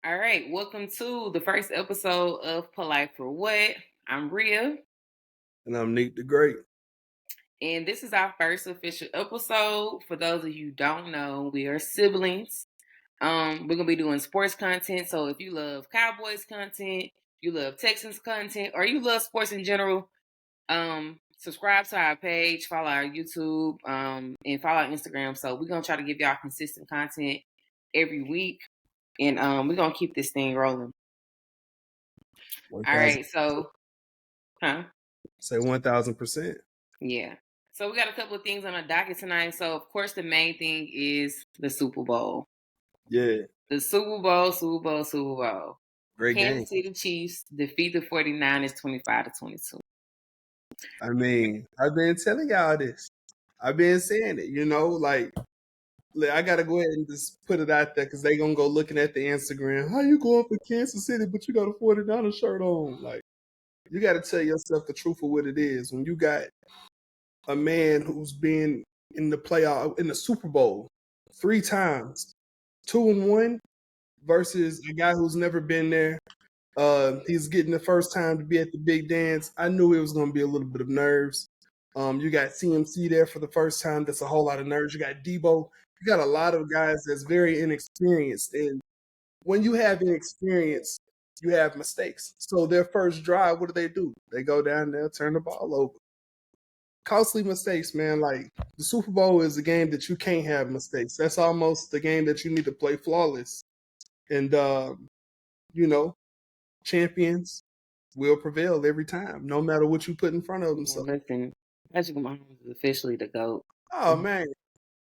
All right, welcome to the first episode of Polite for What. I'm Rhea, And I'm Neat the Great. and this is our first official episode. For those of you who don't know, we are siblings. We're gonna be doing sports content. So if you love Cowboys content, you love Texans content, or you love sports in general, subscribe to our page, follow our YouTube, and follow our Instagram. So we're gonna try to give y'all consistent content every week, and we're gonna keep this thing rolling. All 1,000. right, so, huh? Say 1,000%. Yeah. So we got a couple of things on the docket tonight. So of course the main thing is the Super Bowl. Yeah. The Super Bowl. Great game. Kansas City Chiefs defeat the 49ers 25-22. I mean, I've been telling y'all this. I've been saying it, like I gotta go ahead and just put it out there because they gonna go looking at the Instagram. How you going for Kansas City, but you got a 49er shirt on? Like, you gotta tell yourself the truth of what it is. When you got a man who's been in the playoff, in the Super Bowl 3 times, 2-1, versus a guy who's never been there. He's getting the first time to be at the big dance. I knew it was going to be a little bit of nerves. You got CMC there for the first time. That's a whole lot of nerves. You got Debo. You got a lot of guys that's very inexperienced. And when you have inexperience, you have mistakes. So their first drive, what do? They go down there, turn the ball over. Costly mistakes, man. Like, the Super Bowl is a game that you can't have mistakes. That's almost the game that you need to play flawless. And, champions will prevail every time, no matter what you put in front of them. So, Listen, Patrick Mahomes is officially the GOAT. oh man,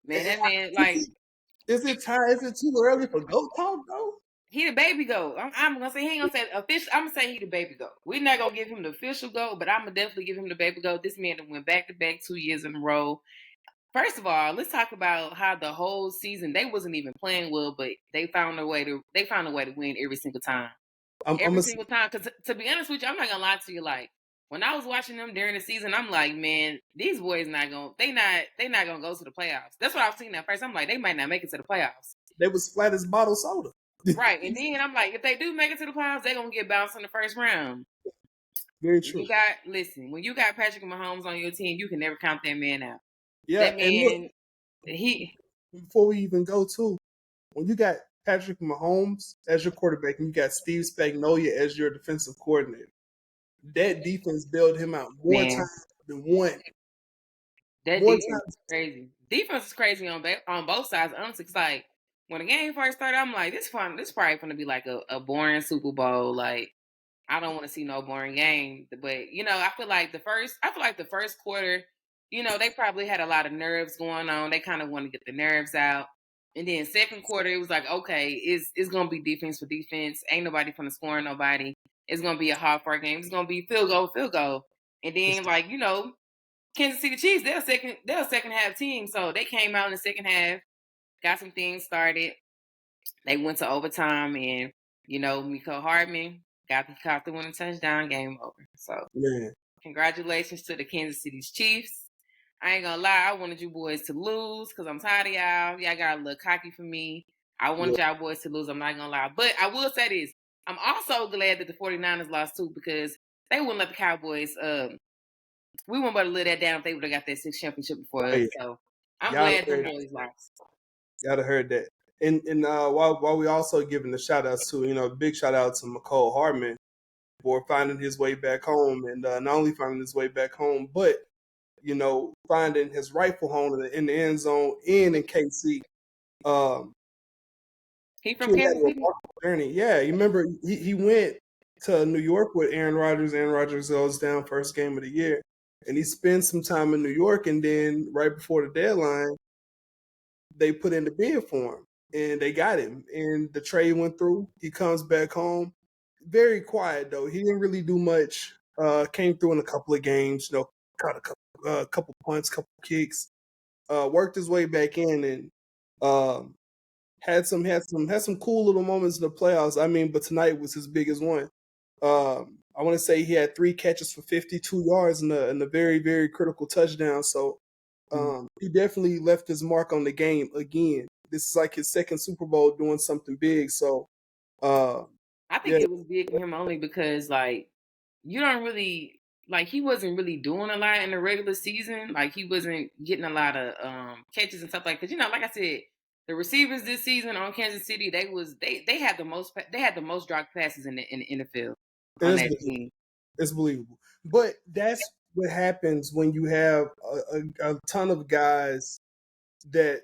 That man, like, is it time? Is it too early for GOAT talk though? he the baby GOAT. I'm gonna say he ain't gonna say official. I'm gonna say he the baby GOAT. We're not gonna give him the official GOAT, but I'm gonna definitely give him the baby GOAT. This man went back to back 2 years in a row. First of all, let's talk about how the whole season they wasn't even playing well, but they found a way to win every single time. Single time. Because to be honest with you, I'm not gonna lie to you. Like, when I was watching them during the season, I'm like, man, these boys not gonna go to the playoffs. That's what I was seeing at first. I'm like, they might not make it to the playoffs. They was flat as bottled soda. Right, and then I'm like, if they do make it to the playoffs, they're gonna get bounced in the first round. Very true. When you got Patrick Mahomes on your team, you can never count that man out. Yeah, that man, before we even go to, when you got Patrick Mahomes as your quarterback and you got Steve Spagnuolo as your defensive coordinator, that defense bailed him out more times than one. That defense is crazy. Defense is crazy on both sides. Honestly, it's like when the game first started, I'm like, this probably going to be like a boring Super Bowl. Like, I don't want to see no boring game. But I feel like the first quarter, they probably had a lot of nerves going on. They kind of want to get the nerves out. And then second quarter, it was like, okay, it's gonna be defense for defense. Ain't nobody gonna score nobody. It's gonna be a hard fought game. It's gonna be field goal. And then Kansas City Chiefs, they're a second half team. So they came out in the second half, got some things started. They went to overtime, and Miko Hardman caught the winning touchdown, game over. So congratulations to the Kansas City Chiefs. I ain't gonna lie, I wanted you boys to lose because I'm tired of y'all. Y'all got a little cocky for me. I wanted y'all boys to lose, I'm not gonna lie. But I will say this. I'm also glad that the 49ers lost too because they wouldn't let the Cowboys we wouldn't be able to let that down if they would have got that 6th championship before us. So I'm glad the boys lost. Y'all have heard that. And while we also giving the shout outs to, big shout out to McCole Hardman for finding his way back home, and not only finding his way back home, but finding his rightful home in the end zone and in KC. He from Kansas City? Journey. Yeah, you remember he went to New York with Aaron Rodgers. Aaron Rodgers goes down first game of the year, and he spends some time in New York, and then right before the deadline, they put in the bid for him, and they got him, and the trade went through. He comes back home. Very quiet, though. He didn't really do much. Came through in a couple of games, caught a couple punts, couple kicks, worked his way back in, and had some cool little moments in the playoffs. I mean, but tonight was his biggest one. I want to say he had 3 catches for 52 yards in a very, very critical touchdown. So he definitely left his mark on the game again. This is like his second Super Bowl doing something big. So I think Yeah, it was big for him only because like you don't really like he wasn't really doing a lot in the regular season. Like he wasn't getting a lot of catches and stuff like because like I said, the receivers this season on Kansas City they had the most dropped passes in the NFL and on that team. it's believable. But that's what happens when you have a ton of guys that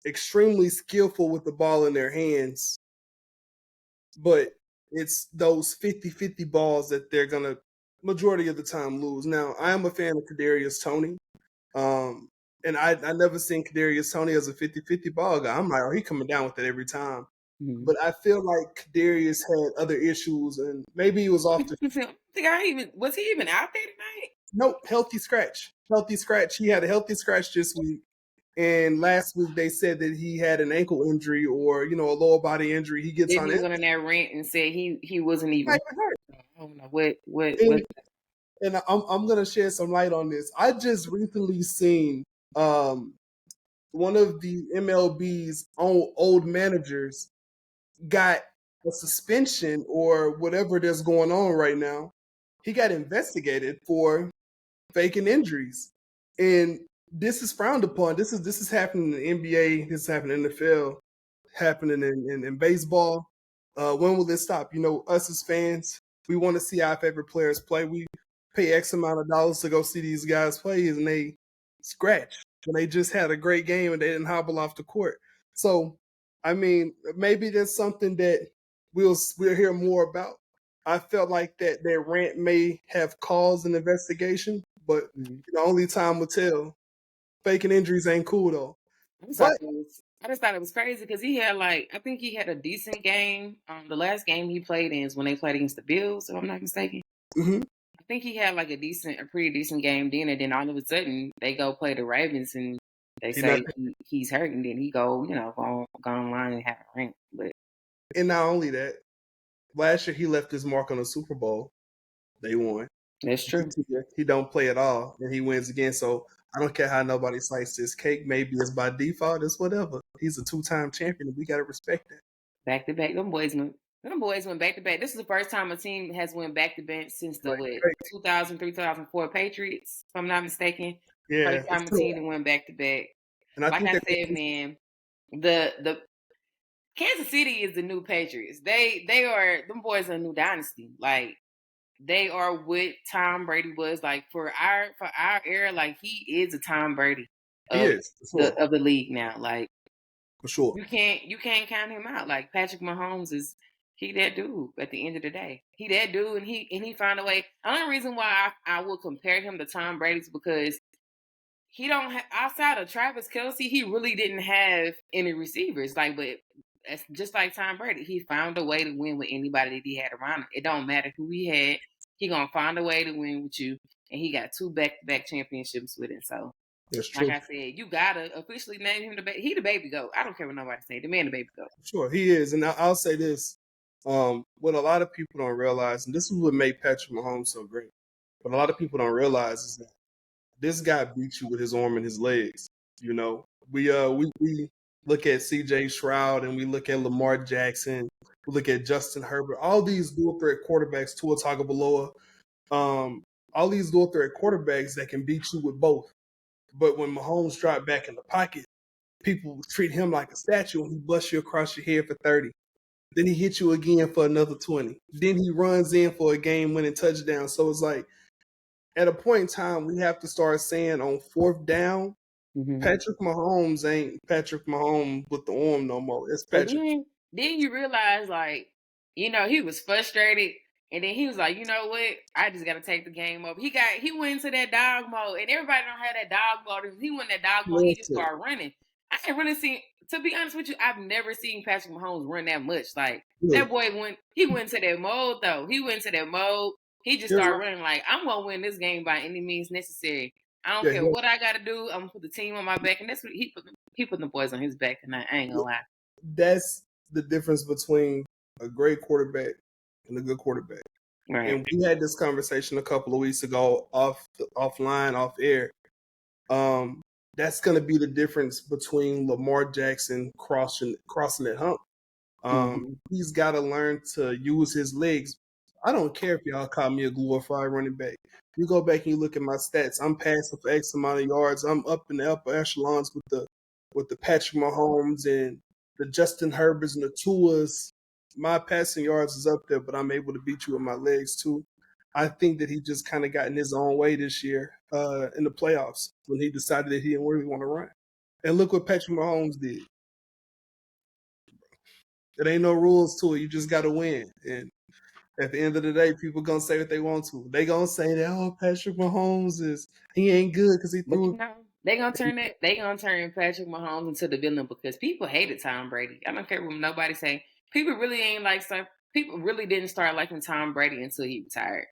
extremely skillful with the ball in their hands, but it's those 50-50 balls that they're gonna majority of the time lose. Now, I am a fan of Kadarius Toney. And I never seen Kadarius Toney as a 50-50 ball guy. I'm like, oh, he coming down with it every time. Mm-hmm. But I feel like Kadarius had other issues, and maybe he was off the Was he even out there tonight? nope, healthy scratch. Healthy scratch. He had a healthy scratch this week. And last week they said that he had an ankle injury or, a lower body injury. He gets Then on he it. went on that rant and said he wasn't even. Not even hurt. I don't know what And, and I'm gonna shed some light on this. I just recently seen um one of the MLB's own old managers got a suspension or whatever that's going on right now. He got investigated for faking injuries, and this is frowned upon. This is happening in the NBA. This is happening in the NFL. Happening in baseball. When will this stop? Us as fans, we want to see our favorite players play. We pay X amount of dollars to go see these guys play, and they scratch when they just had a great game and they didn't hobble off the court. So, I mean, maybe that's something that we'll hear more about. I felt like that rant may have caused an investigation, but only time will tell. Faking injuries ain't cool though. But I just thought it was crazy because he had I think he had a decent game. The last game he played in is when they played against the Bills, if I'm not mistaken. mm-hmm. I think he had a pretty decent game then, and then all of a sudden they go play the Ravens and they say he's hurt, and then he go online and have a rant. But and not only that, last year he left his mark on the Super Bowl. They won. that's true. He don't play at all, and he wins again. So I don't care how nobody slices this cake. Maybe it's by default. It's whatever. He's a 2-time champion, and we gotta respect that. Back to back, them boys went back to back. This is the first time a team has went back to back since the 2003 2004 Patriots, if I'm not mistaken. Yeah, First time a team that went back to back. and I Like think I said, man, the Kansas City is the new Patriots. They are them boys are a new dynasty. Like they are what Tom Brady was like for our era. Like he is a Tom Brady of of the league now. Like for sure, you can't count him out. Like Patrick Mahomes he that dude at the end of the day. He that dude, and he found a way. The only reason why I will compare him to Tom Brady is because he don't have outside of Travis Kelce, he really didn't have any receivers. But it's just like Tom Brady, he found a way to win with anybody that he had around him. It don't matter who he had, he gonna find a way to win with you. And he got 2 back-to-back championships with it. So, that's true. like I said, you gotta officially name him he the baby goat. I don't care what nobody say. The man, the baby goat. Sure, he is, and I'll say this: what a lot of people don't realize, and this is what made Patrick Mahomes so great. What a lot of people don't realize is that this guy beat you with his arm and his legs. We look at C.J. Stroud and we look at Lamar Jackson. We look at Justin Herbert. All these dual threat quarterbacks, Tua Tagovailoa, all these dual threat quarterbacks that can beat you with both. But when Mahomes dropped back in the pocket, people treat him like a statue and he busts you across your head for 30. Then he hits you again for another 20. Then he runs in for a game-winning touchdown. So it's like, at a point in time, we have to start saying on 4th down, Patrick Mahomes ain't Patrick Mahomes with the arm no more. It's Patrick. Then you realize, he was frustrated, and then he was like, you know what? I just got to take the game over. He went into that dog mode, and everybody don't have that dog mode. He went in that dog mode. He just started running. I ain't really seen. To be honest with you, I've never seen Patrick Mahomes run that much. That boy went into that mode though. He went into that mode. He just started running like, I'm gonna win this game by any means necessary. I don't care what I gotta do. I'm gonna put the team on my back, and that's what he put the boys on his back tonight. I ain't gonna lie. That's the difference between a great quarterback and a good quarterback. Right. And we had this conversation a couple of weeks ago offline, off air. That's going to be the difference between Lamar Jackson crossing that hump. He's got to learn to use his legs. I don't care if y'all call me a glorified running back. You go back and you look at my stats. I'm passing for X amount of yards. I'm up in the upper echelons with the Patrick Mahomes and the Justin Herberts and the Tuas. My passing yards is up there, but I'm able to beat you with my legs too. I think that he just kind of got in his own way this year in the playoffs when he decided that he didn't really want to run. And look what Patrick Mahomes did. There ain't no rules to it. You just got to win. And at the end of the day, people gonna say what they want to. They gonna say that Patrick Mahomes he ain't good because he But threw. they gonna turn Patrick Mahomes into the villain because people hated Tom Brady. I don't care what nobody say. People really ain't like some people really didn't start liking Tom Brady until he retired.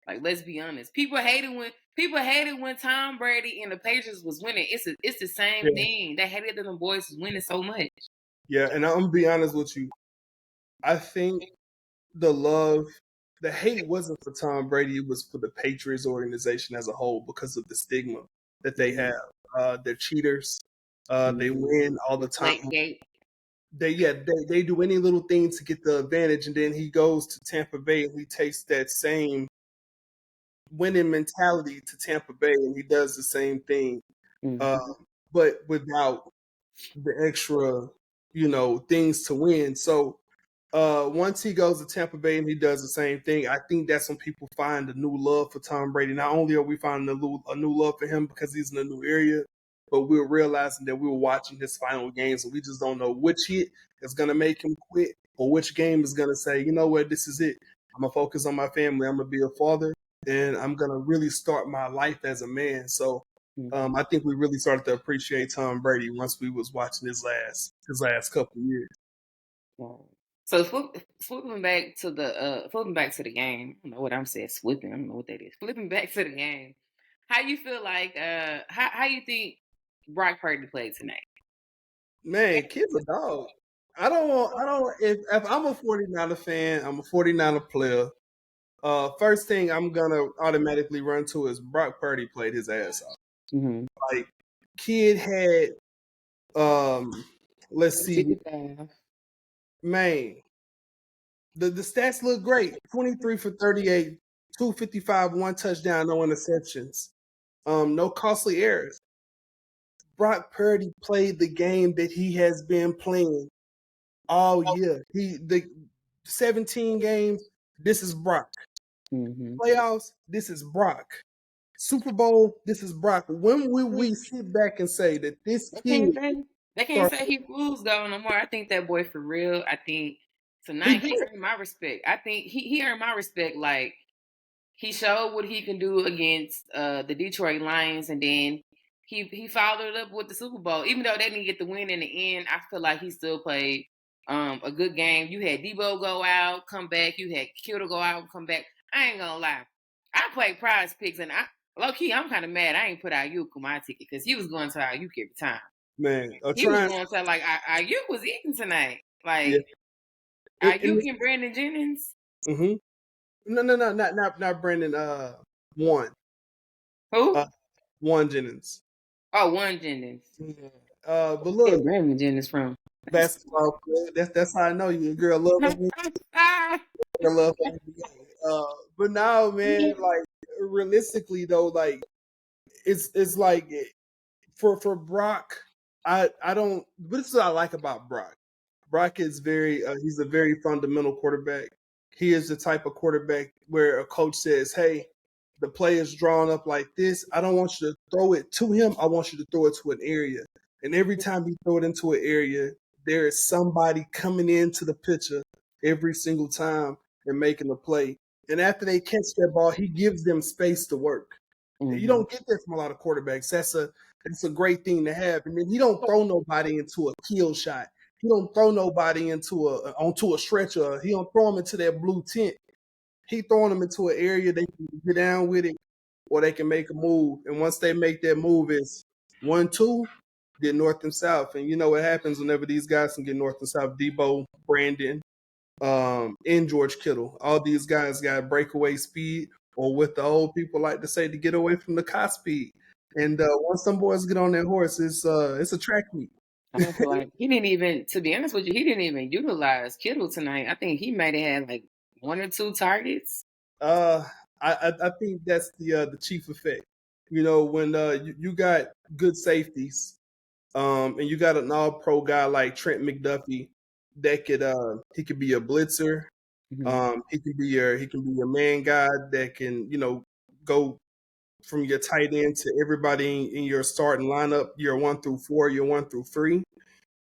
Like, let's be honest. People hated when Tom Brady and the Patriots was winning. It's the same thing. They hated that the boys was winning so much. Yeah, and I'm gonna be honest with you. I think the hate wasn't for Tom Brady. It was for the Patriots organization as a whole because of the stigma that they have. They're cheaters. They win all the time. Deflategate. They do any little thing to get the advantage, and then he goes to Tampa Bay and he takes that same winning mentality to Tampa Bay and he does the same thing, but without the extra, things to win. So once he goes to Tampa Bay and he does the same thing, I think that's when people find a new love for Tom Brady. Not only are we finding a new love for him because he's in a new area, but we're realizing that we were watching his final games and we just don't know which hit is going to make him quit or which game is going to say, you know what, this is it. I'm going to focus on my family. I'm going to be a father and I'm going to really start my life as a man. So I think we really started to appreciate Tom Brady once we was watching his last couple of years. So flipping back to the game. I don't know what I'm saying. Flipping. I don't know what that is. Flipping back to the game. How you feel like? How you think Brock Purdy played tonight? Man, kid's a dog. I don't. If I'm a 49er fan, I'm a 49er player. First thing I'm gonna automatically run to is Brock Purdy played his ass off. Like, kid had, let's see, man, the stats look great. 23 for 38, 255, 1 touchdown, no interceptions, no costly errors. Brock Purdy played the game that he has been playing all year. The 17 games, this is Brock. Playoffs, this is Brock. Super Bowl, this is Brock. When will we sit back and say that this kid? They can't say he fools though no more. I think that boy for real. I think tonight he earned my respect. I think he earned my respect. Like, he showed what he can do against the Detroit Lions, and then he followed it up with the Super Bowl. Even though they didn't get the win in the end, I feel like he still played a good game. You had Debo go out, come back. You had Kittle go out, come back. I ain't gonna lie. I played Prize Picks, and low key, I'm kind of mad I ain't put Ayuk on my ticket because he was going to Ayuk every time. Man, He was going to, like, Ayuk was eating tonight. Like, Ayuk and Brandon Jennings. No, not Brandon. One. Who? One Jennings. Oh, one Jennings. Yeah. But look, where Brandon Jennings from? Basketball player. That's how I know you. Girl, love girl, love. But now, man, like, realistically though, like, it's like, for Brock, I don't. But this is what I like about Brock. Brock is he's a very fundamental quarterback. He is the type of quarterback where a coach says, "Hey, the play is drawn up like this. I don't want you to throw it to him. I want you to throw it to an area. And every time you throw it into an area, there is somebody coming into the picture every single time and making the play. And after they catch that ball, he gives them space to work. You don't get that from a lot of quarterbacks. That's a great thing to have. And then he don't throw nobody into a kill shot. He don't throw nobody onto a stretcher. He don't throw them into that blue tent. He throwing them into an area they can get down with it, or they can make a move. And once they make that move, it's 1-2, get north and south. And you know what happens whenever these guys can get north and south? Debo, Brandon, and George Kittle. All these guys got breakaway speed, or what the old people like to say, to get away from the car speed. And once some boys get on that horse, it's a track meet. I don't feel like he didn't even, to be honest with you, he didn't even utilize Kittle tonight. I think he might have had like 1 or 2 targets. Uh, I think that's the chief effect. You know, when you got good safeties, and you got an all pro guy like Trent McDuffie that he could be a blitzer. Mm-hmm. He can be your man guy that can, you know, go from your tight end to everybody in your starting lineup, year 1 through 4, year 1 through 3.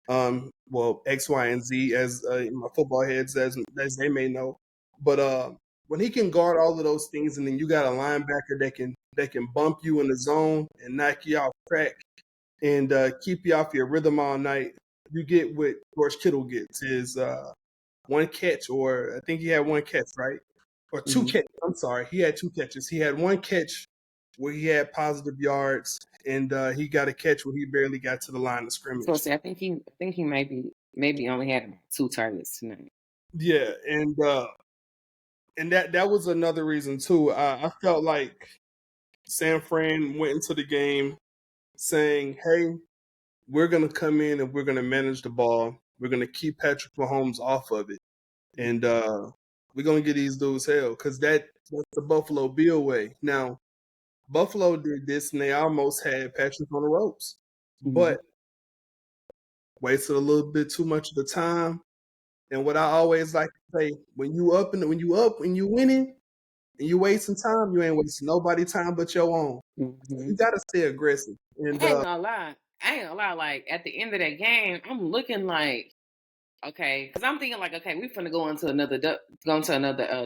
Well, X, Y, and Z, as my football heads, as they may know. But when he can guard all of those things, and then you got a linebacker that can bump you in the zone and knock you off track and keep you off your rhythm all night, you get what George Kittle gets is one catch, or I think he had one catch, right? Or two Mm-hmm. catches. I'm sorry, he had 2 catches. He had one catch where he had positive yards, and he got a catch where he barely got to the line of So scrimmage. see, I think he maybe only had about 2 targets tonight. Yeah, and that was another reason too. I felt like San Fran went into the game saying, "Hey, we're gonna come in and we're gonna manage the ball. We're gonna keep Patrick Mahomes off of it, and we're gonna get these dudes hell because that's the Buffalo Bill way." Now, Buffalo did this and they almost had Patrick on the ropes, Mm-hmm. but wasted a little bit too much of the time. And what I always like to say, when you winning and you wasting time, you ain't wasting nobody time but your own. So Mm-hmm. you gotta stay aggressive. And I ain't gonna lie. I ain't gonna lie. Like at the end of that game, I'm looking like, okay, because I'm thinking like, okay, we finna go into another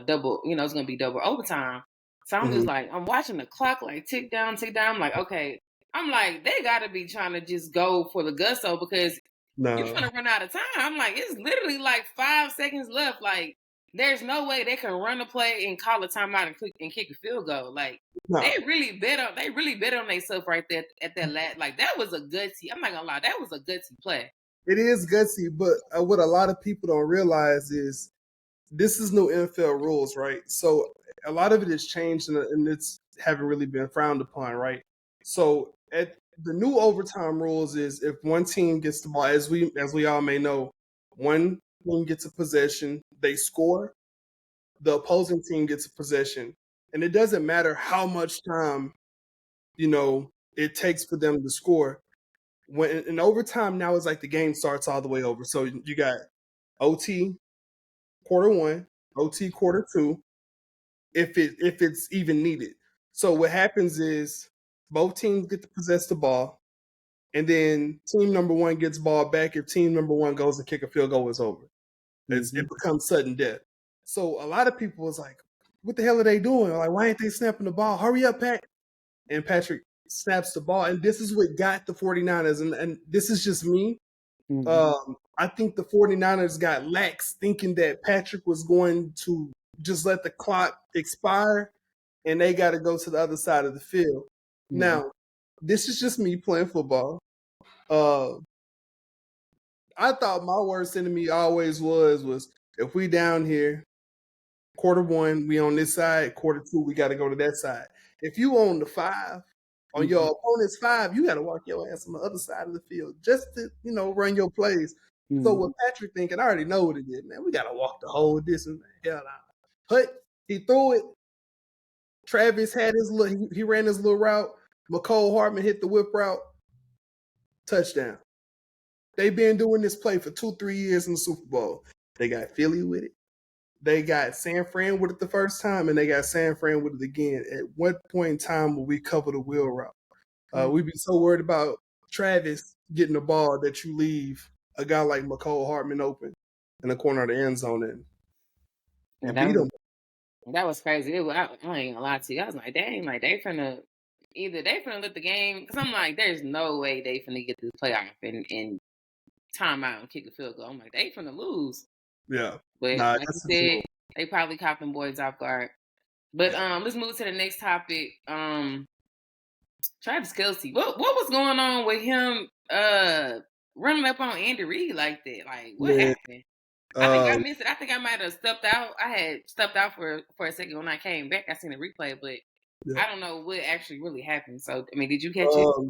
double. You know, it's gonna be double overtime. So I'm just mhm, like, I'm watching the clock like tick down, tick down. I'm like, okay, I'm like, they gotta be trying to just go for the gusto because you're no, gonna run out of time. I'm like, it's literally like 5 seconds left. Like, there's no way they can run a play and call a timeout and kick a field goal. Like, no. they really bet on themselves right there at that last. Like, that was a gutsy. I'm not gonna lie, that was a gutsy play. It is gutsy, but what a lot of people don't realize is this is new NFL rules, right? So a lot of it has changed and it's haven't really been frowned upon, right? So at the new overtime rules is if one team gets the ball, as we all may know, one team gets a possession, they score, the opposing team gets a possession, and it doesn't matter how much time you know it takes for them to score. When in overtime now, it's like the game starts all the way over. So you got OT quarter one, OT quarter two, if it's even needed. So what happens is both teams get to possess the ball, and then team number one gets ball back. If team number one goes to kick a field goal, it's over. Mm-hmm. It becomes sudden death. So a lot of people was like, "What the hell are they doing? Like, why ain't they snapping the ball? Hurry up, Pat!" And Patrick snaps the ball, and this is what got the 49ers. And this is just me. Mm-hmm. I think the 49ers got lax thinking that Patrick was going to just let the clock expire and they got to go to the other side of the field. Mm-hmm. Now, this is just me playing football. Uh, I thought my worst enemy always was if we down here, quarter one, we on this side, quarter two, we got to go to that side. If you on the 5, on Mm-hmm. your opponent's 5, you got to walk your ass on the other side of the field just to, run your plays. So Mm-hmm. with Patrick thinking, I already know what it is, man. We got to walk the whole distance. Hell nah. But he threw it. Travis had his little, he ran his little route. McCole Hartman hit the whip route. Touchdown. They've been doing this play for 2-3 years in the Super Bowl. They got Philly with it. They got San Fran with it the first time, and they got San Fran with it again. At what point in time will we cover the wheel route? We'd be so worried about Travis getting the ball that you leave a guy like McCole Hartman open in the corner of the end zone And and beat him. that was crazy. I ain't gonna lie to you. I was like, dang, like they finna let the game, because I'm like, there's no way they finna get this playoff and time out and kick a field goal. I'm like, they finna lose. Yeah. But Nah, like you that's his said, move. they probably caught them boys off guard. But let's move to the next topic. Travis Kelce. What was going on with him running up on Andy Reid like that? Like, what Man, happened? I think I um, missed it. I think I might have stepped out. I had stepped out for a second. When I came back, I seen the replay, but yeah. I don't know what actually really happened. So, I mean, did you catch it? Um,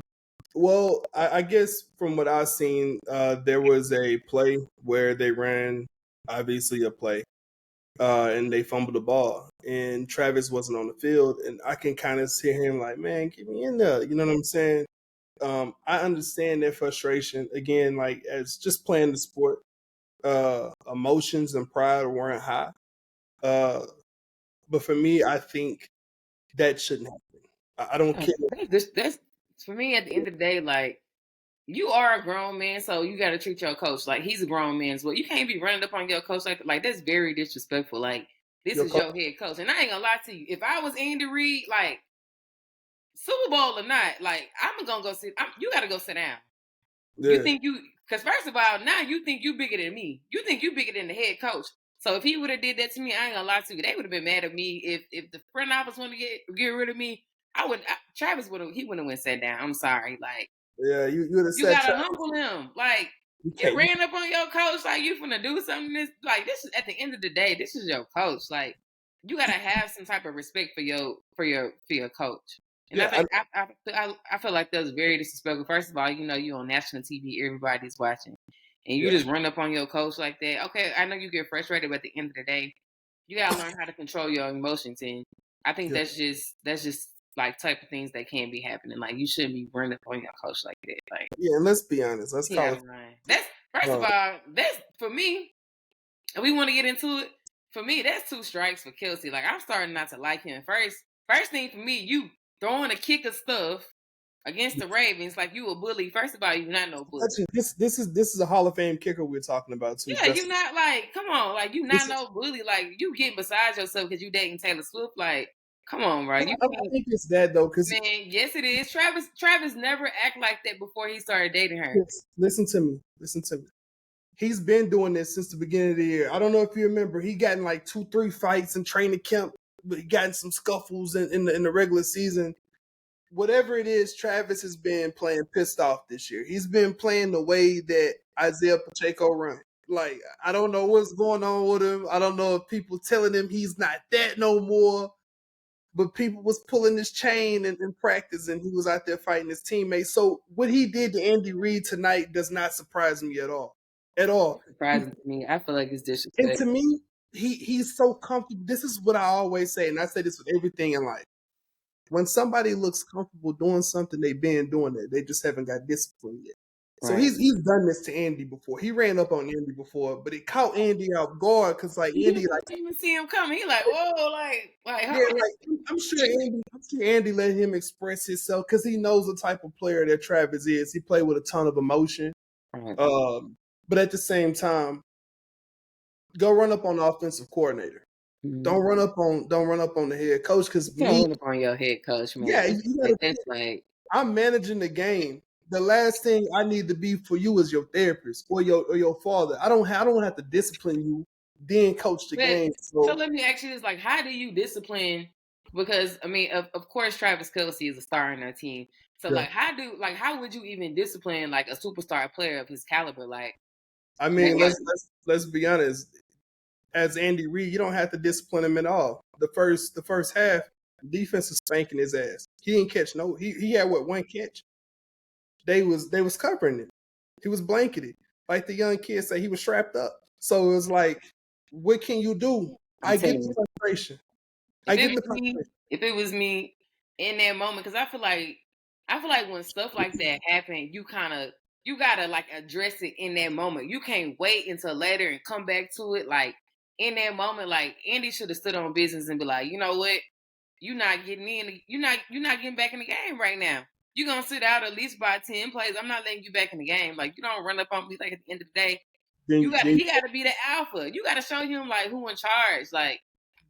Well, I guess from what I've seen, there was a play where they ran obviously a play, and they fumbled the ball, and Travis wasn't on the field, and I can kind of hear him like, "Man, get me in there." You know what I'm saying? I understand their frustration. Again, like as just playing the sport, emotions and pride weren't high. Uh, but for me, I think that shouldn't happen. I don't care. That's for me at the end of the day, like you are a grown man, so you got to treat your coach like he's a grown man as well. You can't be running up on your coach like that. Like that's very disrespectful. Like this Your is coach, your head coach, and I ain't gonna lie to you. If I was Andy Reid, like Super Bowl or not, like I'm gonna go sit. You got to go sit down. You yeah, think you? Because first of all, now you think you bigger than me. You think you bigger than the head coach. So if he would have did that to me, I ain't gonna lie to you. They would have been mad at me. If the front office wanted to get rid of me, Travis would have. He wouldn't have went sat down. I'm sorry. Like yeah. You would have you said, gotta Travis, humble him. Like you you can't. ran up on your coach like you finna do something. This is at the end of the day, this is your coach. Like you gotta have some type of respect for your coach. And I Yeah, think I feel like that was very disrespectful. First of all, you know you on national TV, everybody's watching, and you yeah, just run up on your coach like that. Okay, I know you get frustrated, but at the end of the day, you gotta learn how to control your emotions. And I think yeah, that's just like type of things that can't be happening. Like you shouldn't be running up on your coach like that. Like yeah. And let's be honest. Let's he call out it. of line. That's first of Um, all, that's for me. And we want to get into it. For me, that's two strikes for Kelsey. Like I'm starting not to like him. First thing for me, you throwing a kick of stuff against the Ravens like you a bully. First of all, you not no bully. actually, this is a Hall of Fame kicker we're talking about too. Yeah, you Justin. not like, come on, like you This not is. no bully. Like you getting beside yourself because you dating Taylor Swift. Like, come on, bro. You I can't, think it's that though, because man. Yes, it is. Travis never act like that before he started dating her. listen to me. Listen to me. He's been doing this since the beginning of the year. I don't know if you remember. He got in like 2, 3 fights in training camp, but he got in some scuffles in the regular season. Whatever it is, Travis has been playing pissed off this year. He's been playing the way that Isaiah Pacheco run. Like I don't know what's going on with him. I don't know if people telling him he's not that no more. But people was pulling his chain in practice, and he was out there fighting his teammates. So what he did to Andy Reid tonight does not surprise me at all, at all. Surprising to me. I feel like it's And disrespect. to me, he's so comfortable. This is what I always say, and I say this with everything in life. When somebody looks comfortable doing something, they've been doing it. They just haven't got discipline yet. So Right. he's done this to Andy before. He ran up on Andy before, but it caught Andy off guard because like He Andy didn't like even see him coming. He like, whoa, yeah, like I'm sure Andy let him express himself because he knows the type of player that Travis is. He played with a ton of emotion. right. But at the same time, go run up on the offensive coordinator. Mhm. Don't run up on the head coach You because can't me, run up on your head coach, man. yeah, you Like gotta that's like I'm managing the game. The last thing I need to be for you is your therapist or your father. I don't have to discipline you, then coach the but game. so So let me ask you this, like, how do you discipline because I mean, of course Travis Kelsey is a star in our team. So yeah, how would you even discipline like a superstar player of his caliber? Like I now mean you're let's be honest. As Andy Reid, you don't have to discipline him at all. The first half, defense is spanking his ass. He didn't catch no. He had what, one catch. They was covering him. He was blanketed. Like the young kids say, he was strapped up. So it was like, what can you do? I'm I get telling the you. frustration. If I it get was the me, frustration. if it was me in that moment, because I feel like when stuff like that happen, you gotta like address it in that moment. You can't wait until later and come back to it. Like in that moment, like Andy should have stood on business and be like, you know what, you're not getting back in the game right now. You're gonna sit out at least by 10 plays. I'm not letting you back in the game. Like you don't run up on me like at the end of the day. Then He gotta be the alpha. You gotta show him like who in charge. Like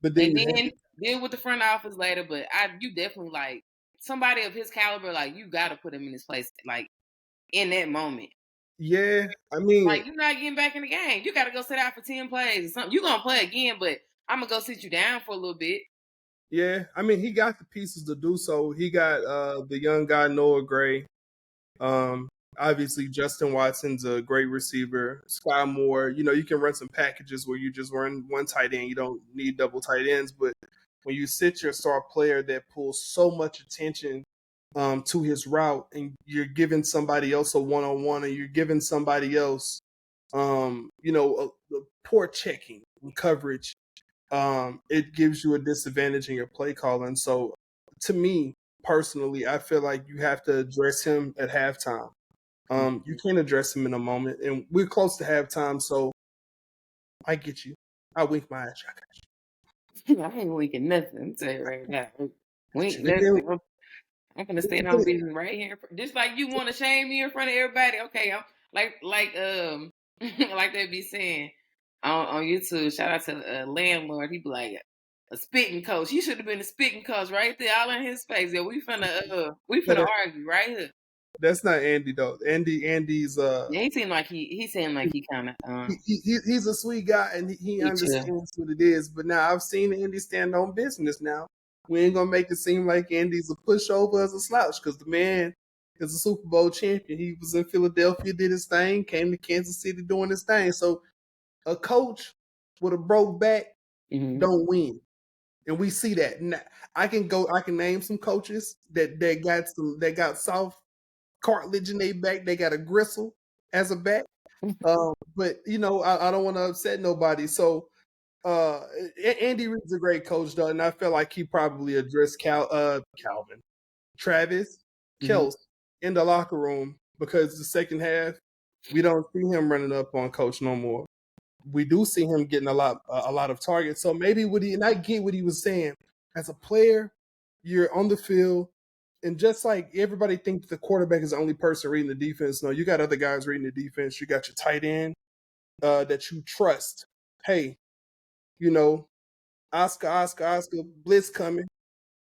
but then and you have then deal with the front office later. But you definitely like somebody of his caliber. Like you got to put him in his place. Like in that moment, yeah. I mean, like you're not getting back in the game. You got to go sit out for 10 plays or something. You're gonna play again, but I'm gonna go sit you down for a little bit. yeah. I mean, he got the pieces to do so. He got the young guy Noah Gray. Um, Obviously, Justin Watson's a great receiver. Sky Moore, you can run some packages where you just run one tight end. You don't need double tight ends. But when you sit your star player that pulls so much attention to his route, and you're giving somebody else a one-on-one, and you're giving somebody else, a poor checking and coverage, it gives you a disadvantage in your play calling. So, to me personally, I feel like you have to address him at halftime. You can't address him in a moment, and we're close to halftime, so I get you. I wink my ass. I ain't winking nothing. I'm telling you right now. Wink And then nothing. I'm gonna stand on business right here. Just like you want to shame me in front of everybody. Okay, I'm like they be saying on YouTube. Shout out to landlord. He be like a spitting coach. You should have been a spitting coach right there, all in his face. Yeah, we finna argue right here. that's not Andy though. Andy's Yeah, he seemed like he kind of he's a sweet guy, and he chill. understands what it is. But now I've seen Andy stand on business. Now we ain't gonna make it seem like Andy's a pushover as a slouch, because the man is a Super Bowl champion. He was in Philadelphia, did his thing, came to Kansas City doing his thing. So a coach with a broke back Mm-hmm. don't win, and we see that. Now, I can name some coaches that got soft cartilage in their back. They got a gristle as a back. But I don't want to upset nobody. So Andy Reid's a great coach, though, and I feel like he probably addressed Calvin, Travis, Mm-hmm. Kels in the locker room, because the second half we don't see him running up on coach no more. We do see him getting a lot of targets. So maybe and I get what he was saying. As a player, you're on the field, and just like everybody thinks the quarterback is the only person reading the defense, no, you got other guys reading the defense. You got your tight end that you trust. Hey, Oscar, blitz coming.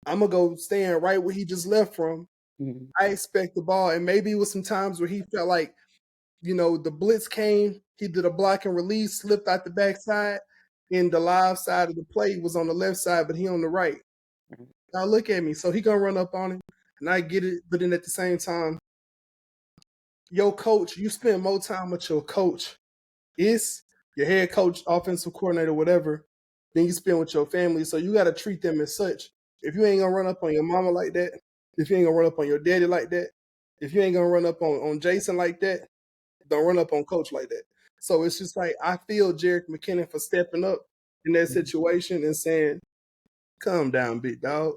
I'm gonna go stand right where he just left from. Mm-hmm. I expect the ball, and maybe it was some times where he felt like, the blitz came, he did a block and release, slipped out the backside, and the live side of the play was on the left side, but he on the right. Now look at me. So he gonna run up on him, and I get it. But then at the same time, your coach, you spend more time with your coach, is your head coach, offensive coordinator, whatever, then you spend with your family. So you got to treat them as such. If you ain't gonna run up on your mama like that, if you ain't gonna run up on your daddy like that, if you ain't gonna run up on Jason like that, don't run up on coach like that. So it's just like, I feel Jerick McKinnon for stepping up in that situation and saying, "Calm down, big dog.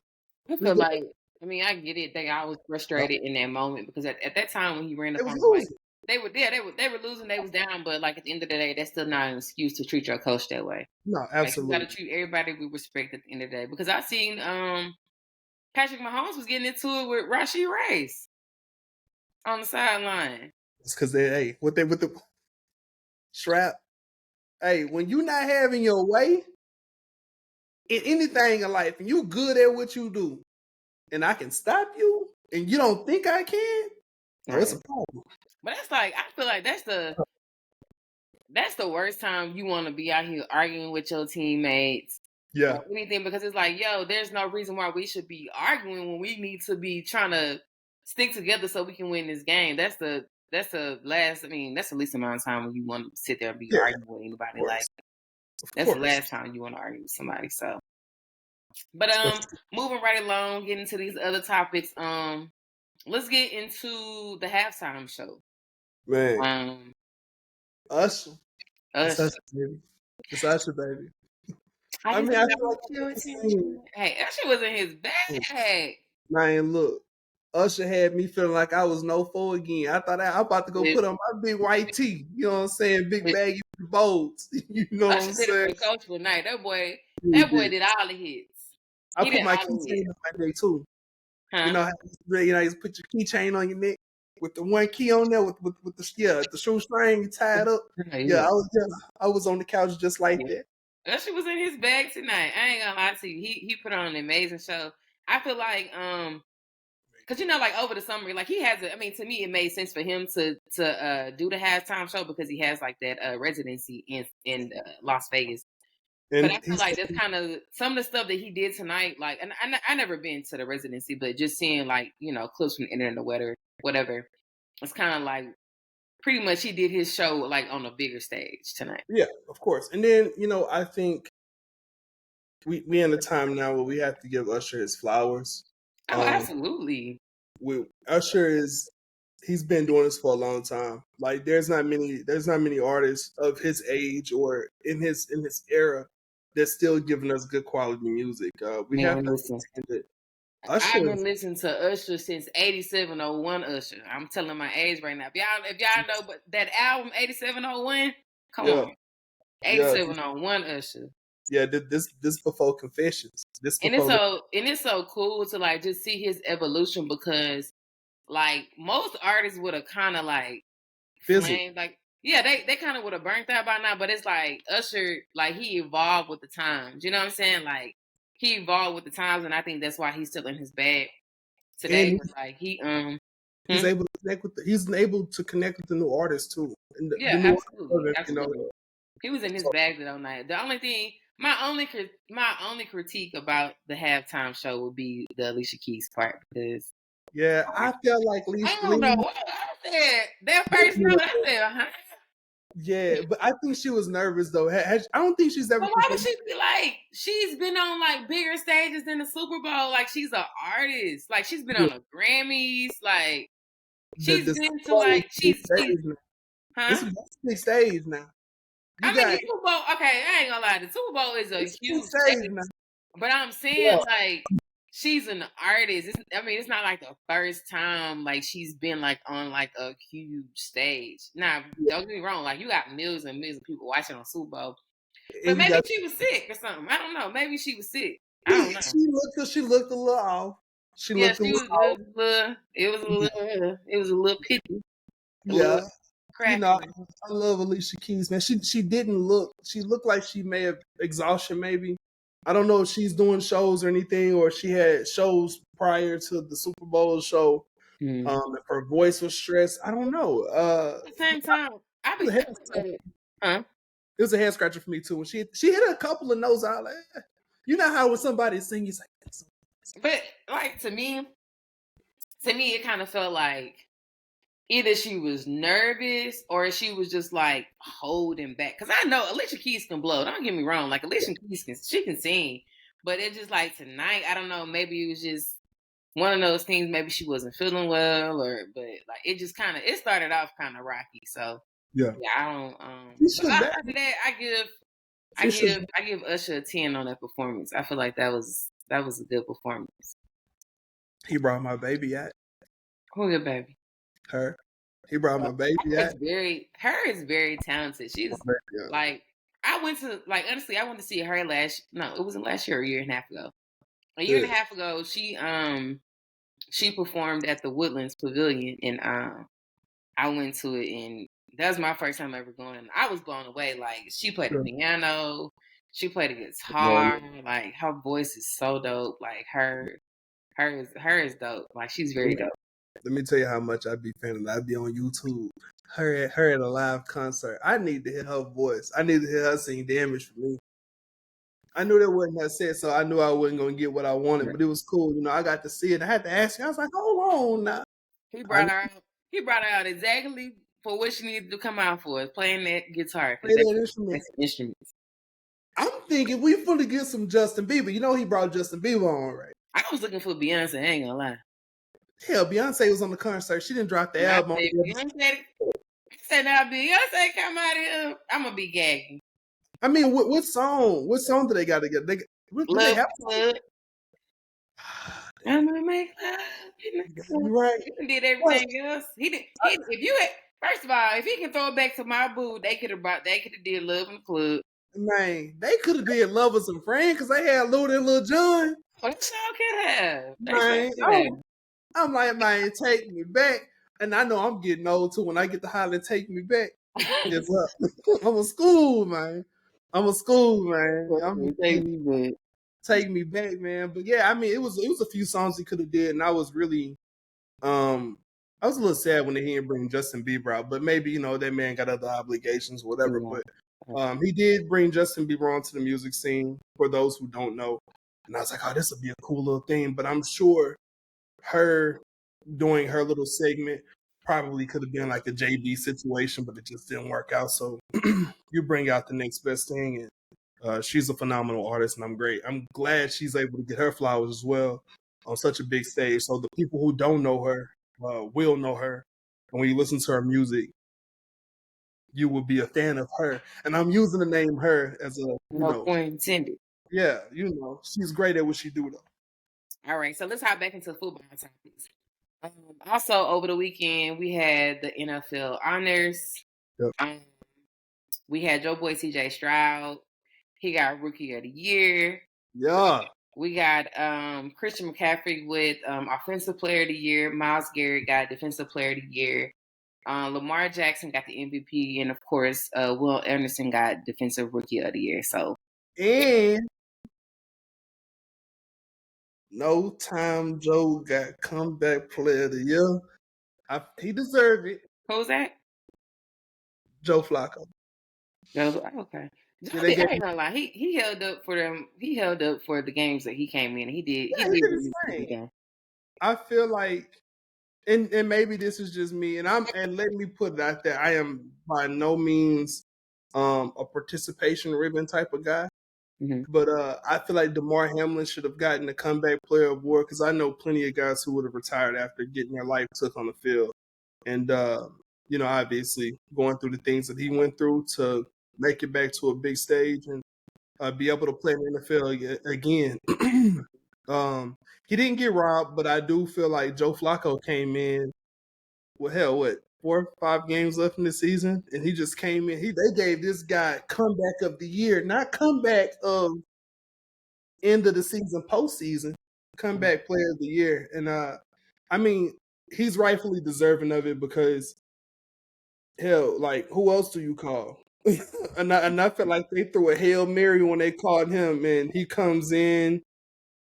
I We feel go." like, I mean, I get it. I was frustrated in that moment because at that time when he ran They up was on him, like losing. they were losing, they was down, but like at the end of the day, that's still not an excuse to treat your coach that way. No, Like you got to absolutely. treat everybody with respect at the end of the day. Because I seen Patrick Mahomes was getting into it with Rashee Rice on the sideline. It's because with the strap. Hey, when you not having your way in anything in life, and you good at what you do, and I can stop you, and you don't think I can, oh, it's Right. a problem. But that's like I feel like that's the worst time you want to be out here arguing with your teammates Yeah, or anything, because it's like, yo, there's no reason why we should be arguing when we need to be trying to stick together so we can win this game. That's the last. I mean, that's the least amount of time when you want to sit there and be yeah, arguing with of anybody. Like course, of that's the course. last time you want to argue with somebody. So, but Especially, moving right along, getting to these other topics. Let's get into the halftime show. man, Um, Usher, it's Usher. Usher, baby. It's Usher, baby. I I just mean, I feel want like your I've seen. attention. Hey, Usher was in his bag. Man, look, Usher had me feeling like I was no fool again. I thought I'm about to go With, put on my big white tee. You know what I'm saying? Big with baggy bolts. You know what I'm Usher did it saying? for Coach tonight. He That boy did. did all the hits. I He put did my all the keychain hits. on my day too. You Huh? know, how you put your keychain on your neck with the one key on there with the shoestring you tied up. Yeah, Yeah, yeah. I was on the couch just like Yeah. that. Usher was in his bag tonight. I ain't gonna lie to you. He put on an amazing show. I feel like because like over the summer, like he has. I mean, to me, it made sense for him to do the halftime show because he has like that residency in Las Vegas. But I And feel like that's kind of some of the stuff that he did tonight. Like, and I never been to the residency, but just seeing like clips from the internet or whatever. It's kind of like pretty much he did his show like on a bigger stage tonight. yeah, of course. And then I think we in a time now where we have to give Usher his flowers. Oh, absolutely. with Usher he's been doing this for a long time. Like there's not many artists of his age or in his era that's still giving us good quality music. We have Man, to listen. understand that I've Usher been listening to Usher since 8701 Usher. I'm telling my age right now. If y'all know but that album 8701, come yeah, on. yeah, 8701 Usher. yeah, this before Confessions. This And it's before the so cool to like just see his evolution because like most artists would have kind of like fizzle. flamed like yeah, they kind of would have burnt out by now, but it's like Usher, like he evolved with the times. You know what I'm saying? Like he evolved with the times, and I think that's why he's still in his bag And today. But like he's hmm? able to connect with he's able to connect with the new artists too. And the Yeah, new absolutely, artists, absolutely. He was in his so bag that night. The only thing, my only critique about the halftime show would be the Alicia Keys part because yeah, I felt like I don't know what I said. That first note, I said, huh? yeah, but I think she was nervous though. I don't think she's ever But why would performed. she be like? She's been on like bigger stages than the Super Bowl. Like she's an artist. Like she's been on the Grammys. Like she's The been Super to Bowl is like a big she's stage now. It's huh? a big stage now. You I mean, got the Super Bowl. Okay, I ain't gonna lie. The Super Bowl is a it's a big huge stage stage. now. But I'm Yeah, saying like she's an artist. I mean, it's not like the first time like she's been like on like a huge stage. Now, don't get me wrong. Like you got millions and millions of people watching on Super Bowl. But and you maybe got she was sick or something. I don't know. Maybe she was sick. I don't know. she looked a little off. She Yeah, looked a she little was. off. It was a little picky, a little Yeah, you know, crackling. I love Alicia Keys, man. She didn't look. She looked like she may have exhaustion. Maybe I don't know if she's doing shows or anything, or she had shows prior to the Super Bowl show. Mm. If her voice was stressed, I don't know. At the same time, It was a head scratcher. huh? It was a head scratcher for me too. When she hit a couple of notes, I was like, you know how when somebody sings, it's like, But like to me, it kind of felt like either she was nervous or she was just like holding back. Cause I know Alicia Keys can blow. Don't get me wrong. Like Alicia Keys can sing, but it's just like tonight. I don't know. Maybe it was just one of those things. Maybe she wasn't feeling well, but like it just kind of it started off kind of rocky. So yeah, yeah, I don't. she But shook back. after that, She shook. I give Usher a 10 on that performance. I feel like that was a good performance. He brought my baby out. Who good baby? Her. He brought my baby out. Her is very talented. My She's baby out. like I went to like honestly I went to see her it wasn't last year, a year and a half ago. A year and a Yeah. half ago, she performed at the Woodlands Pavilion and I went to it and that was my first time ever going and I was blown away. Like she played the piano, she played the guitar, like her voice is so dope. Like her is dope. Like she's very dope. Let me tell you how much I'd be fanning. I'd be on YouTube. Her at a live concert. I need to hear her voice. I need to hear her sing "Damage" for me. I knew that wasn't her set, so I knew I wasn't gonna get what I wanted. But it was cool, you know. I got to see it. I had to ask you. I was like, "Hold on now." He I brought her out. He brought her out exactly for what she needed to come out for, is playing that guitar. play Because that instrument. that's instruments. I'm thinking we fully get some Justin Bieber. You know he brought Justin Bieber on, right? I was looking for Beyonce. I ain't gonna lie. Hell, Beyonce was on the concert. She didn't drop the And I album. said now Beyonce come out here, I'm gonna be gagging. I mean, what song? What song do they got together? Do they Love have? Club. I'm gonna make love in the club. Right. He did everything else. He did. If you had, first of all, if he can throw it back to my boo, they could have did Love in the Club. Man, they could have did Lovers and Friends because they had Lil and Lil Jon. Well, they sure could have. Man, I'm like, man, take me back. And I know I'm getting old too. When I get to holler, take me back. Guess what? I'm a school, man. I'm a school, man. Take me back, man. But yeah, I mean, it was a few songs he could have did, and I was really, I was a little sad when he didn't bring Justin Bieber out. But maybe that man got other obligations, whatever. But he did bring Justin Bieber onto the music scene. For those who don't know, and I was like, oh, this would be a cool little thing. But I'm sure her doing her little segment probably could have been like a JB situation, but it just didn't work out. So you bring out the next best thing, and she's a phenomenal artist, and I'm glad she's able to get her flowers as well. on such a big stage. So the people who don't know her will know her. And when you listen to her music, you will be a fan of her. And I'm using the name her as a, No point intended. yeah, she's great at what she do though. All right, so let's hop back into football topics. Also, over the weekend, we had the NFL honors. Yep. We had Joe Boy CJ Stroud. He got Rookie of the Year. Yeah. We got Christian McCaffrey with Offensive Player of the Year. Myles Garrett got Defensive Player of the Year. Lamar Jackson got the MVP, and of course, Will Anderson got Defensive Rookie of the Year. So, and no time Joe got comeback player of the year. He deserved it. who was that? Joe Flacco. Okay. Yeah, I ain't gonna lie. He held up for them. He held up for the games that he came in. He did. Yeah, He he did did really his thing. good. I feel like, and maybe this is just me, and let me put it out there. I am by no means a participation ribbon type of guy. Mm-hmm. But I feel like DeMar Hamlin should have gotten the comeback player award because I know plenty of guys who would have retired after getting their life took on the field. And, obviously going through the things that he went through to make it back to a big stage and be able to play in the NFL again. He didn't get robbed, but I do feel like Joe Flacco came in, 4 or 5 games left in the season, and he just came in. They gave this guy comeback of the year, not comeback of end of the season, postseason, comeback player of the year. And I mean, he's rightfully deserving of it because hell, like who else do you call? and I felt like they threw a Hail Mary when they called him, and he comes in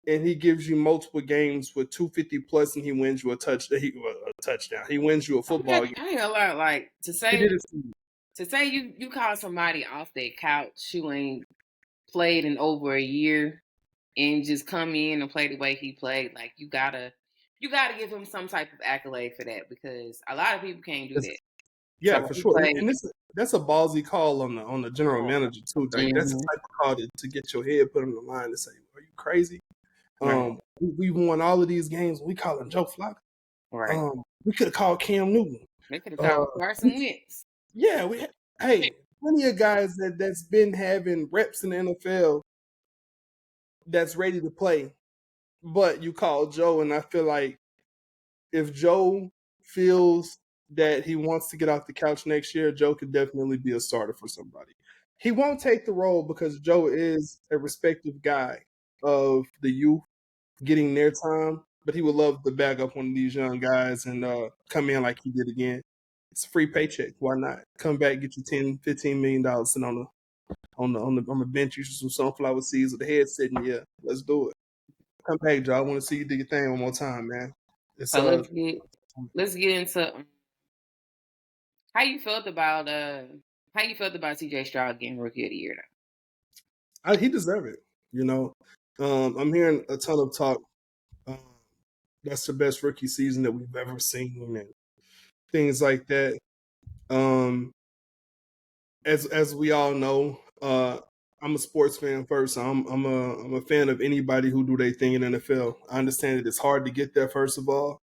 and he gives you multiple games with 250 plus, and he wins you a touchdown. He wins you a football game. I ain't gonna lie. Like to He did say you call somebody off their couch who ain't played in over a year and just come in and play the way he played. Like you gotta give him some type of accolade for that because a lot of people can't do that. Yeah, So for he sure. played. And that's a ballsy call on the general manager too. Like that's the type of call to get your head put on the line and say, "Are you crazy?" Right. We won all of these games. We call him Joe Flacco. Right. We could have called Cam Newton. They could have called Carson Wentz. Yeah, plenty of guys that's been having reps in the NFL that's ready to play. But you call Joe, and I feel like if Joe feels that he wants to get off the couch next year, Joe could definitely be a starter for somebody. He won't take the role because Joe is a respective guy of the youth getting their time, but he would love to back up one of these young guys and come in like he did again. It's a free paycheck. Why not? Come back, get you $10-15 million sitting on the bench, you some sunflower seeds with the head sitting. Yeah, let's do it. Come back, Joe. I want to see you do your thing one more time, man. It's So let's get into how you felt about CJ Stroud getting Rookie of the Year though. he deserved it. I'm hearing a ton of talk. That's the best rookie season that we've ever seen, and things like that. As we all know, I'm a sports fan first. I'm a fan of anybody who do their thing in the NFL. I understand that it's hard to get there. First of all,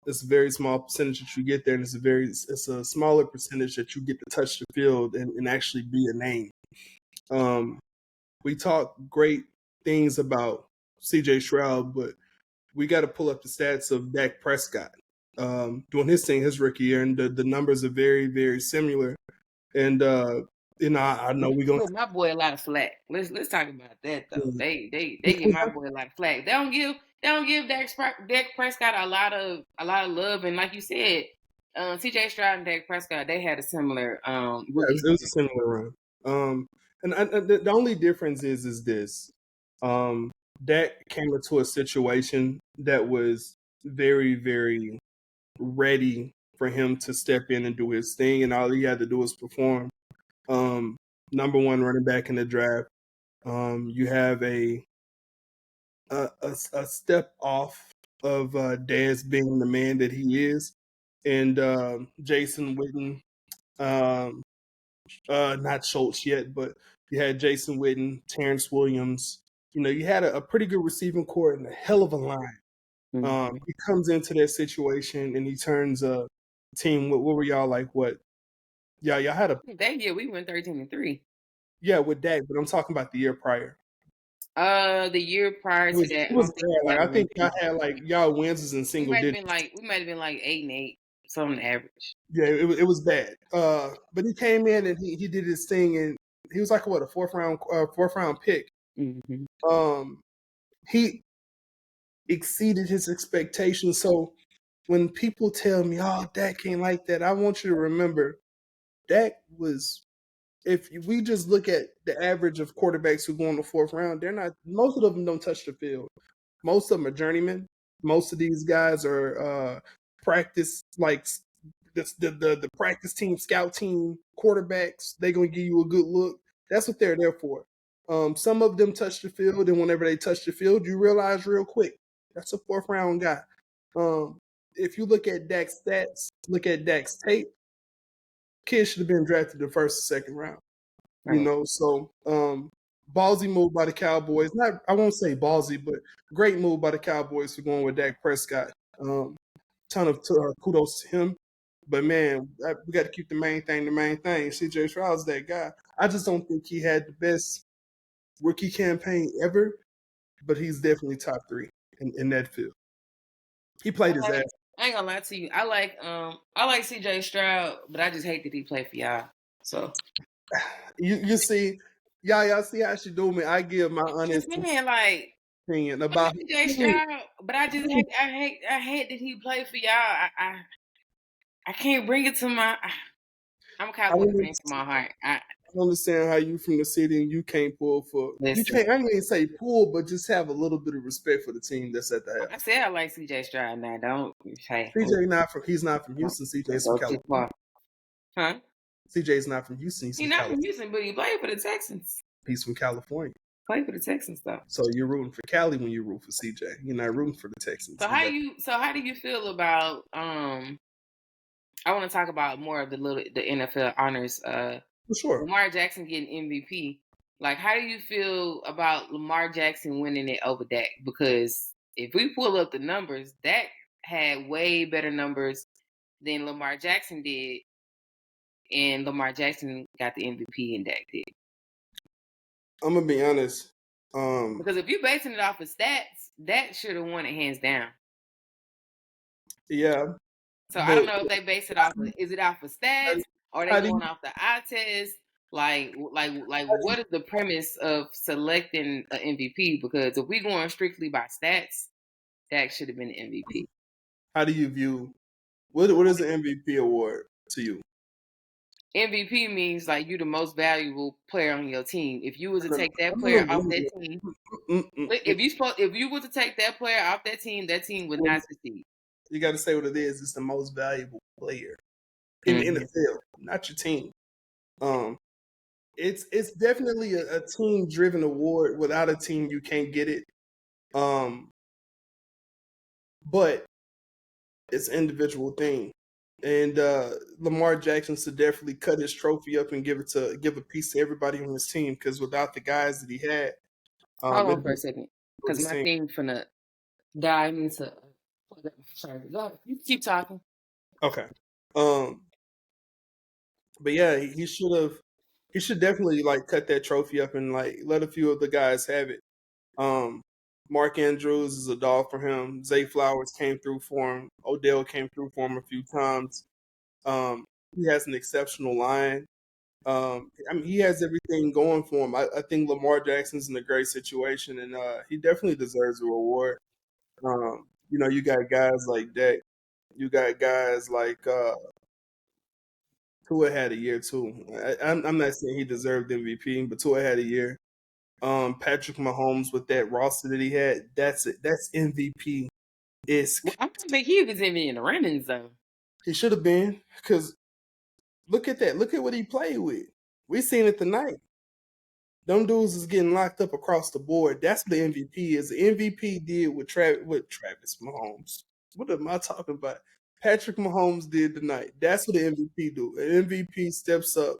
it's a very small percentage that you get there, and it's a smaller percentage that you get to touch the field and actually be a name. We talk great things about CJ Stroud, but we got to pull up the stats of Dak Prescott doing his thing his rookie year, and the numbers are very, very similar. And I know we're gonna give my boy a lot of flack. Let's talk about that though. They give my boy a lot of flack. They don't give Dak Prescott a lot of love. And like you said, CJ Stroud and Dak Prescott, they had a similar rookie. it was a similar run. And the only difference is this: Dak came into a situation that was very, very ready for him to step in and do his thing, and all he had to do was perform. Number one running back in the draft. You have a step off of Dez being the man that he is, and Jason Witten. Not Schultz yet, but you had Jason Witten, Terrence Williams. You had a pretty good receiving core and a hell of a line. He comes into that situation and he turns a team. What were y'all like? What? Yeah, y'all had a That year we went 13-3. yeah with Dak, but I'm talking about the year prior. The year prior to It that, I was don't think we bad. might Like have I think been. y'all had like y'all wins is in We single might have digits. been like 8-8, something average. Yeah, it was bad. But he came in and he did his thing and he was like what a fourth round pick. Mm-hmm. He exceeded his expectations. So when people tell me, "Oh, Dak ain't like that," I want you to remember Dak was. If we just look at the average of quarterbacks who go in the fourth round, they're not. Most of them don't touch the field. Most of them are journeymen. Most of these guys are practice like the practice team, scout team quarterbacks. They're gonna give you a good look. That's what they're there for. Some of them touch the field, and whenever they touch the field, you realize real quick that's a fourth round guy. If you look at Dak's stats, look at Dak's tape, kid should have been drafted the first or second round. You Right. know, so ballsy move by the Cowboys. Not I won't say ballsy, but great move by the Cowboys for going with Dak Prescott. Ton of kudos to him. But man, we got to keep the main thing the main thing. CJ Stroud's that guy. I just don't think he had the best rookie campaign ever, but he's definitely top three in that field. He played his ass. I ain't gonna lie to you. I like CJ Stroud, but I just hate that he played for y'all. So You see, y'all see how she do me. I give my just honest man, like opinion I like about CJ Stroud, but I hate that he played for y'all. I can't bring it to my. I'm a I Cowboy don't fan from my heart. understand how you from the city and you can't pull for you Listen. can't I ain't even say pull, but just have a little bit of respect for the team that's at the I house. said I like CJ Stroud now. Don't hey, He's not from don't, Houston, CJ's don't from go too California. far. Huh? CJ's not from Houston, he's He's from not from California. Houston, but he played for the Texans. He's from California. Played for the Texans though. So you're rooting for Cali when you root for CJ. You're not rooting for the Texans. So how do you feel about I want to talk about more of the NFL honors. For sure. Lamar Jackson getting MVP. Like, how do you feel about Lamar Jackson winning it over Dak? Because if we pull up the numbers, Dak had way better numbers than Lamar Jackson did, and Lamar Jackson got the MVP and Dak did. I'm gonna be honest. Because if you're basing it off of stats, Dak should have won it hands down. Yeah. So I don't But know if they base it off of, is it off of stats or are they how do you going off the eye test? Like what is the premise of selecting an MVP? Because if we going strictly by stats, Dak should have been the MVP. how do you view what is the MVP award to you? MVP means like you the most valuable player on your team. If you was to take that No, player no, off no, that no. team, Mm-mm-mm. if you were to take that player off that team would not succeed. You got to say what it is. It's the most valuable player in the Mm-hmm. NFL, not your team. Um, it's definitely a team driven award. Without a team, you can't get it. Um, but it's an individual thing. And Lamar Jackson should definitely cut his trophy up and give a piece to everybody on his team because without the guys that he had, Hold on it'd for be a second, for because the my team. thing finna die into. Sorry, go ahead. You keep talking. Okay. Um, but yeah, he should definitely like cut that trophy up and like let a few of the guys have it. Um, Mark Andrews is a dog for him. Zay Flowers came through for him. Odell came through for him a few times. He has an exceptional line. I mean, he has everything going for him. I think Lamar Jackson's in a great situation, and he definitely deserves a reward. You know, you got guys like that. You got guys like Tua had a year too. I'm not saying he deserved MVP, but Tua had a year. Patrick Mahomes with that roster that he had, that's it. That's MVP Well, isk. I don't think he was even in the runnings though. He should have been because look at that. Look at what he played with. We seen it tonight. Them dudes is getting locked up across the board. That's what the MVP is. The MVP did with Travis Mahomes. What am I talking about? Patrick Mahomes did tonight. That's what the MVP do. An MVP steps up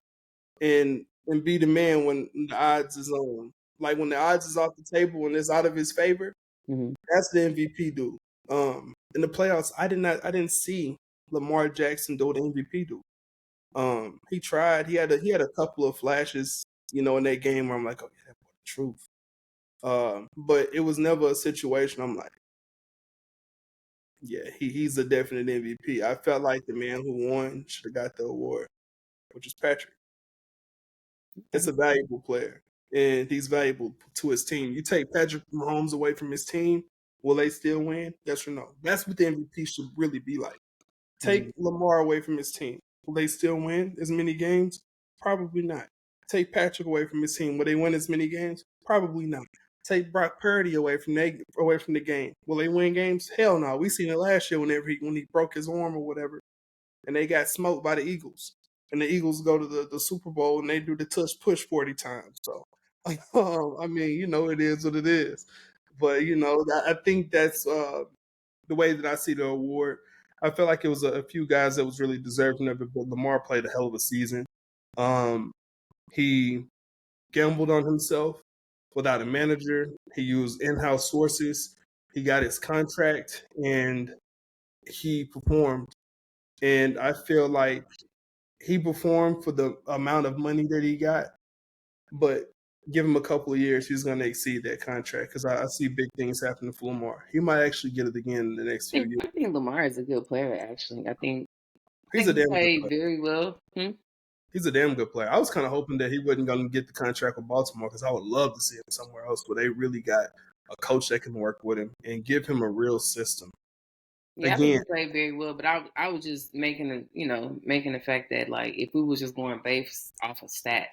and be the man when the odds is on. Like when the odds is off the table and it's out of his favor, Mm-hmm. that's the MVP do. In the playoffs, I didn't see Lamar Jackson do what the MVP do. He tried. He had a couple of flashes, in that game where I'm like, oh yeah, that boy, the truth. But it was never a situation I'm like, yeah, he's a definite MVP. I felt like the man who won should have got the award, which is Patrick. It's a valuable player, and he's valuable to his team. You take Patrick Mahomes away from his team, will they still win? Yes or no? That's what the MVP should really be like. Take Lamar away from his team, will they still win as many games? Probably not. Take Patrick away from his team, will they win as many games? Probably not. Take Brock Purdy away from the game, will they win games? Hell no. We seen it last year when he broke his arm or whatever, and they got smoked by the Eagles. And the Eagles go to the Super Bowl and they do the tush push 40 times. So, I mean, it is what it is. But I think that's the way that I see the award. I feel like it was a few guys that was really deserving of it, but Lamar played a hell of a season. He gambled on himself without a manager. He used in-house sources. He got his contract and he performed. And I feel like he performed for the amount of money that he got, but give him a couple of years, he's going to exceed that contract because I see big things happening for Lamar. He might actually get it again in the next few years. I think Lamar is a good player, actually. I think He's a he damn good played player. very well. He's a damn good player. I was kind of hoping that he wasn't going to get the contract with Baltimore because I would love to see him somewhere else where they really got a coach that can work with him and give him a real system. Yeah, I think he played very well, but I was just making the fact that like if we was just going based off of stats,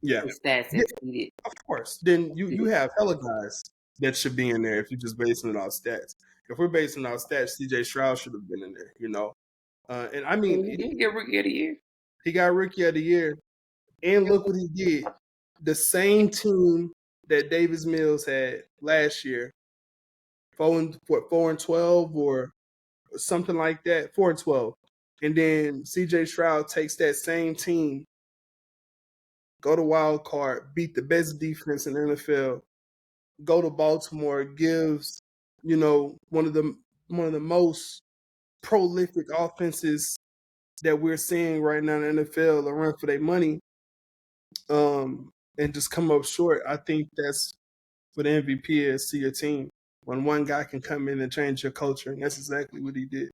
yeah, his stats exceeded. of course. Then you have hella guys that should be in there if you're just basing it on stats. If we're basing it on stats, CJ Stroud should have been in there, And I mean, He did get Rookie of the Year. he got Rookie of the Year, and look what he did. The same team that Davis Mills had last year, 4-12 or something like that, 4-12, and then CJ Stroud takes that same team, go to wild card, beat the best defense in the NFL, go to Baltimore, gives one of the most prolific offenses that we're seeing right now in the NFL a run for their money, and just come up short. I think that's what the MVP is to your team. When one guy can come in and change your culture, and that's exactly what he did.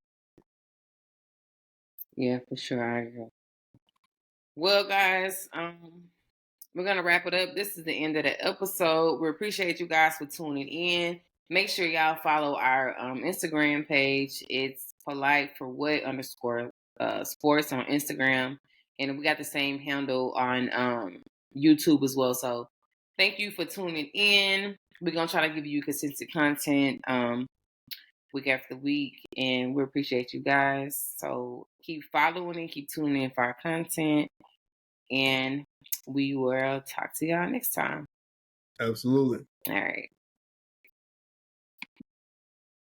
Yeah, for sure, I agree. Well, guys, we're gonna wrap it up. This is the end of the episode. We appreciate you guys for tuning in. Make sure y'all follow our Instagram page. It's polite for what _ sports on Instagram, and we got the same handle on YouTube as well. So thank you for tuning in. We're gonna try to give you consistent content week after week, and we appreciate you guys. So keep following and keep tuning in for our content, and we will talk to y'all next time. Absolutely. All right.